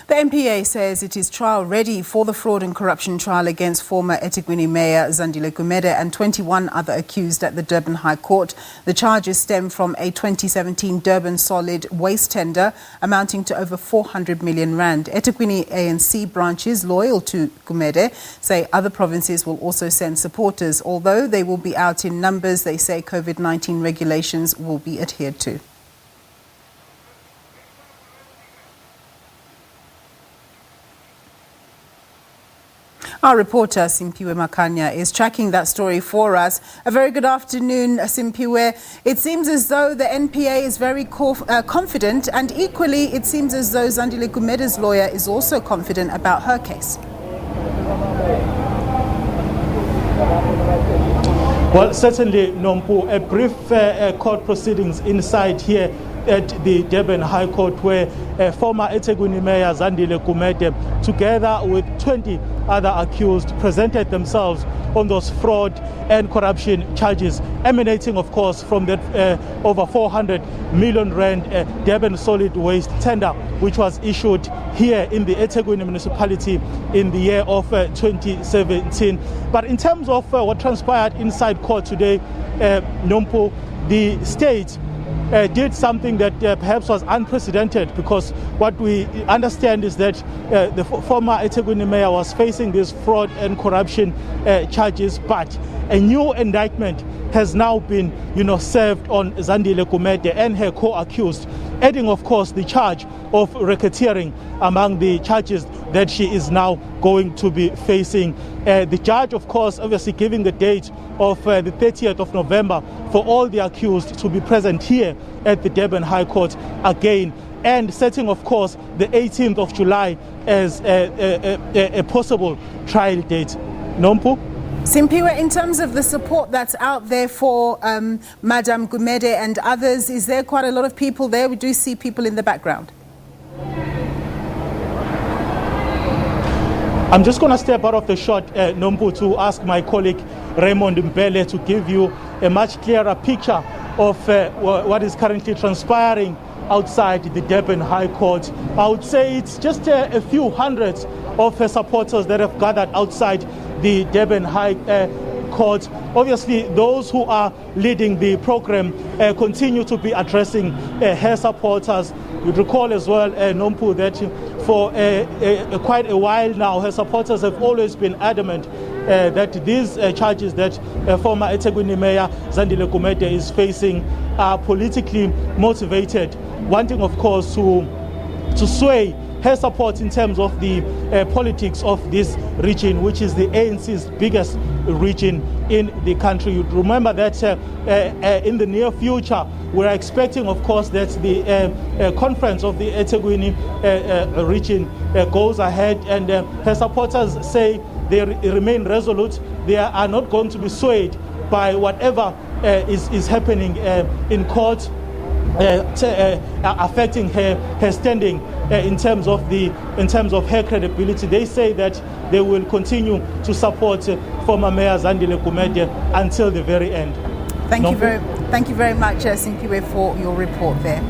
The NPA says it is trial ready for the fraud and corruption trial against former Ethekwini Mayor Zandile Gumede and 21 other accused at the Durban High Court. The charges stem from a 2017 Durban Solid Waste tender amounting to over 400 million rand. Ethekwini ANC branches loyal to Gumede say other provinces will also send supporters. Although they will be out in numbers, they say COVID-19 regulations will be adhered to. Our reporter, Simphiwe Makhanya, is tracking that story for us. A very good afternoon, Simphiwe. It seems as though the NPA is very confident, and equally it seems as though Zandile Gumede's lawyer is also confident about her case. Well, certainly, Nompu, a brief court proceedings inside here at the Durban High Court, where former Ethekwini Mayor Zandile Gumede, together with 20 other accused, presented themselves on those fraud and corruption charges emanating, of course, from that over 400 million rand Durban Solid Waste tender, which was issued here in the Ethekwini municipality in the year of 2017. But in terms of what transpired inside court today, Nompu, the state did something that perhaps was unprecedented, because what we understand is that the former Ethekwini Mayor was facing these fraud and corruption charges, but a new indictment has now been, served on Zandile Gumede and her co-accused, adding, of course, the charge of racketeering among the charges that she is now going to be facing. The judge, of course, obviously giving the date of the 30th of November for all the accused to be present here at the Durban High Court again, and setting, of course, the 18th of July as a possible trial date. Nompu? Simphiwe, in terms of the support that's out there for Madam Gumede and others, is there quite a lot of people there? We do see people in the background. I'm just going to step out of the shot, Nompu, to ask my colleague Raymond Mbele to give you a much clearer picture of what is currently transpiring outside the Durban High Court. I would say it's just a few hundreds of supporters that have gathered outside the Durban High Court. Obviously, those who are leading the program continue to be addressing her supporters. You'd recall as well, Nompu, that for quite a while now, her supporters have always been adamant that these charges that former Ethekwini Mayor Zandile Gumede is facing are politically motivated, wanting, of course, to sway her support in terms of the politics of this region, which is the ANC's biggest region in the country. You'd remember that in the near future, we're expecting, of course, that the conference of the Ethekwini region goes ahead, and her supporters say they remain resolute. They are not going to be swayed by whatever is happening in court, affecting her standing in terms of her credibility. They say that they will continue to support former Mayor Zandile Gumede until the very end. Thank you very much, Simphiwe, for your report there.